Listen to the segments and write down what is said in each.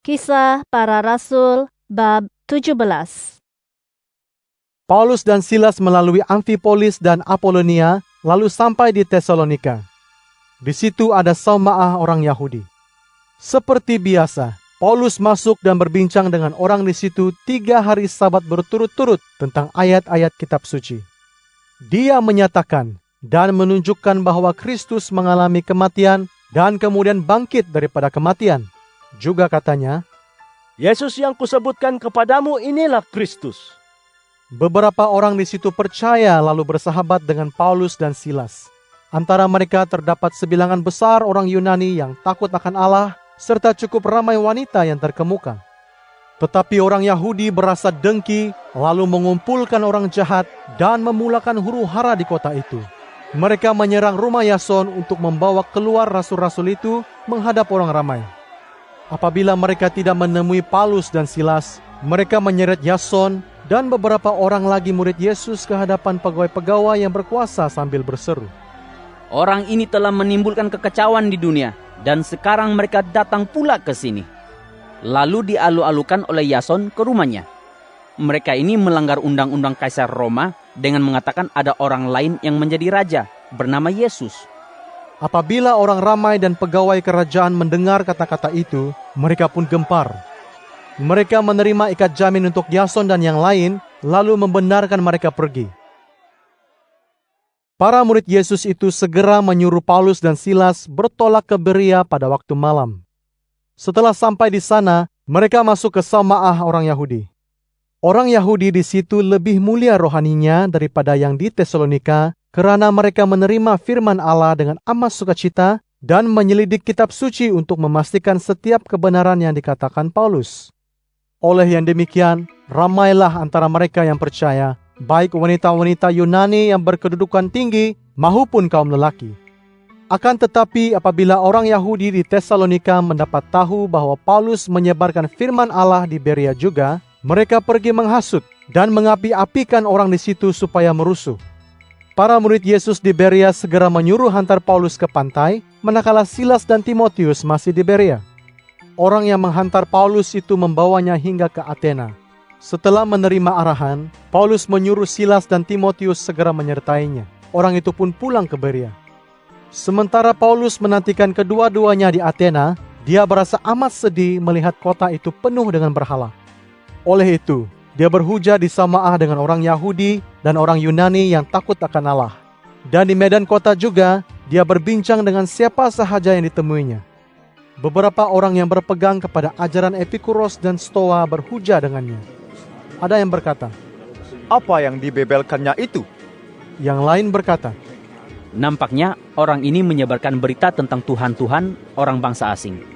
Kisah Para Rasul bab 17. Paulus dan Silas melalui Amfipolis dan Apolonia lalu sampai di Tesalonika. Di situ ada saumaah orang Yahudi. Seperti biasa, Paulus masuk dan berbincang dengan orang di situ 3 hari Sabat berturut-turut tentang ayat-ayat kitab suci. Dia menyatakan dan menunjukkan bahwa Kristus mengalami kematian dan kemudian bangkit daripada kematian. Juga katanya, Yesus yang kusebutkan kepadamu inilah Kristus. Beberapa orang di situ percaya lalu bersahabat dengan Paulus dan Silas. Antara mereka terdapat sebilangan besar orang Yunani yang takut akan Allah, serta cukup ramai wanita yang terkemuka. Tetapi orang Yahudi berasa dengki, lalu mengumpulkan orang jahat dan memulakan huru-hara di kota itu. Mereka menyerang rumah Yason untuk membawa keluar rasul-rasul itu menghadap orang ramai. Apabila mereka tidak menemui Paulus dan Silas, mereka menyeret Yason dan beberapa orang lagi murid Yesus ke hadapan pegawai-pegawai yang berkuasa sambil berseru, "Orang ini telah menimbulkan kekacauan di dunia, dan sekarang mereka datang pula ke sini." Lalu dialu-alukan oleh Yason ke rumahnya. Mereka ini melanggar undang-undang Kaisar Roma dengan mengatakan ada orang lain yang menjadi raja, bernama Yesus. Apabila orang ramai dan pegawai kerajaan mendengar kata-kata itu, mereka pun gempar. Mereka menerima ikat jamin untuk Yason dan yang lain, lalu membenarkan mereka pergi. Para murid Yesus itu segera menyuruh Paulus dan Silas bertolak ke Berea pada waktu malam. Setelah sampai di sana, mereka masuk ke saumaah orang Yahudi. Orang Yahudi di situ lebih mulia rohaninya daripada yang di Tesalonika, karena mereka menerima firman Allah dengan amat sukacita dan menyelidik kitab suci untuk memastikan setiap kebenaran yang dikatakan Paulus. Oleh yang demikian, ramailah antara mereka yang percaya, baik wanita-wanita Yunani yang berkedudukan tinggi maupun kaum lelaki. Akan tetapi apabila orang Yahudi di Tesalonika mendapat tahu bahwa Paulus menyebarkan firman Allah di Berea juga, mereka pergi menghasut dan mengapi-apikan orang di situ supaya merusuh. Para murid Yesus di Berea segera menyuruh hantar Paulus ke pantai, manakala Silas dan Timotius masih di Berea. Orang yang menghantar Paulus itu membawanya hingga ke Athena. Setelah menerima arahan, Paulus menyuruh Silas dan Timotius segera menyertainya. Orang itu pun pulang ke Berea. Sementara Paulus menantikan kedua-duanya di Athena, dia berasa amat sedih melihat kota itu penuh dengan berhala. Oleh itu, dia berhujah di saumaah dengan orang Yahudi dan orang Yunani yang takut akan Allah. Dan di medan kota juga, dia berbincang dengan siapa sahaja yang ditemuinya. Beberapa orang yang berpegang kepada ajaran Epikuros dan Stoa berhujah dengannya. Ada yang berkata, "Apa yang dibebelkannya itu?" Yang lain berkata, Nampaknya orang ini menyebarkan berita tentang Tuhan-Tuhan orang bangsa asing.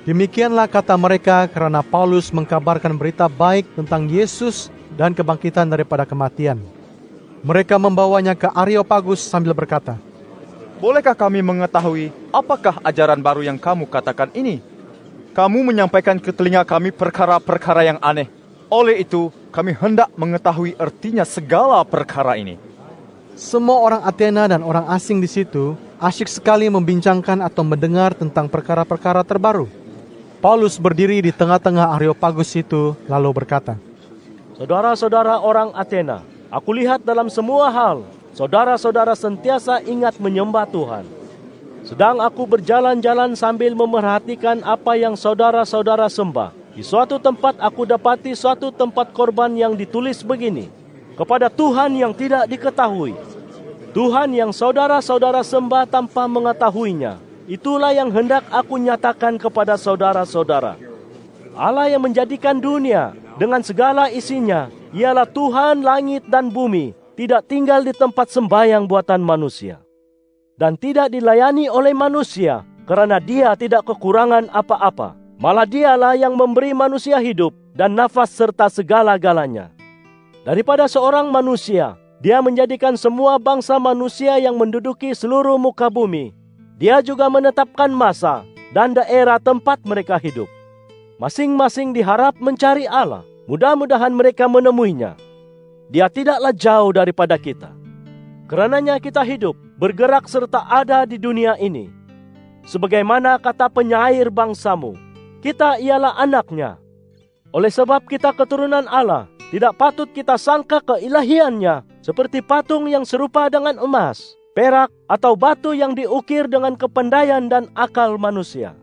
Demikianlah kata mereka karena Paulus mengkabarkan berita baik tentang Yesus dan kebangkitan daripada kematian. Mereka membawanya ke Areopagus sambil berkata, "Bolehkah kami mengetahui apakah ajaran baru yang kamu katakan ini? Kamu menyampaikan ke telinga kami perkara-perkara yang aneh. Oleh itu, kami hendak mengetahui artinya segala perkara ini." Semua orang Athena dan orang asing di situ asyik sekali membincangkan atau mendengar tentang perkara-perkara terbaru. Paulus berdiri di tengah-tengah Areopagus itu lalu berkata, Saudara-saudara orang Athena, aku lihat dalam semua hal, saudara-saudara sentiasa ingat menyembah Tuhan. Sedang aku berjalan-jalan sambil memerhatikan apa yang saudara-saudara sembah. Di suatu tempat aku dapati suatu tempat korban yang ditulis begini, kepada Tuhan yang tidak diketahui. Tuhan yang saudara-saudara sembah tanpa mengetahuinya. Itulah yang hendak aku nyatakan kepada saudara-saudara. Allah yang menjadikan dunia dengan segala isinya, ialah Tuhan langit dan bumi, tidak tinggal di tempat sembahyang buatan manusia. Dan tidak dilayani oleh manusia, karena dia tidak kekurangan apa-apa. Malah dialah yang memberi manusia hidup dan nafas serta segala-galanya. Daripada seorang manusia, dia menjadikan semua bangsa manusia yang menduduki seluruh muka bumi. Dia juga menetapkan masa dan daerah tempat mereka hidup. Masing-masing diharap mencari Allah. Mudah-mudahan mereka menemuinya. Dia tidaklah jauh daripada kita. Karenanya kita hidup, bergerak serta ada di dunia ini. Sebagaimana kata penyair bangsamu, kita ialah anaknya. Oleh sebab kita keturunan Allah, tidak patut kita sangka keilahiannya seperti patung yang serupa dengan emas, perak, atau batu yang diukir dengan kepandaian dan akal manusia.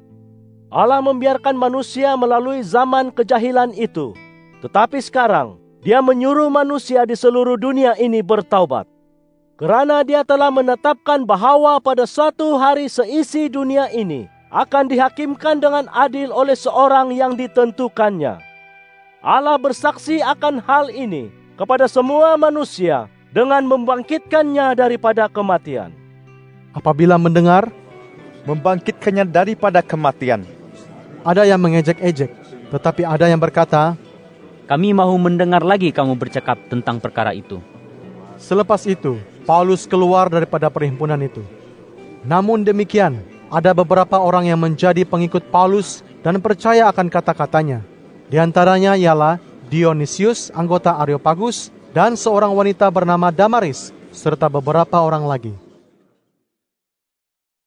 Allah membiarkan manusia melalui zaman kejahilan itu. Tetapi sekarang, Dia menyuruh manusia di seluruh dunia ini bertaubat. Kerana Dia telah menetapkan bahawa pada suatu hari seisi dunia ini akan dihakimkan dengan adil oleh seorang yang ditentukannya. Allah bersaksi akan hal ini kepada semua manusia dengan membangkitkannya daripada kematian. Apabila mendengar, Membangkitkannya daripada kematian. ada yang mengejek-ejek, tetapi ada yang berkata, Kami mahu mendengar lagi kamu bercakap tentang perkara itu. selepas itu, Paulus keluar daripada perhimpunan itu. Namun demikian, ada beberapa orang yang menjadi pengikut Paulus dan percaya akan kata-katanya. Di antaranya ialah Dionysius, anggota Areopagus, dan seorang wanita bernama Damaris, serta beberapa orang lagi.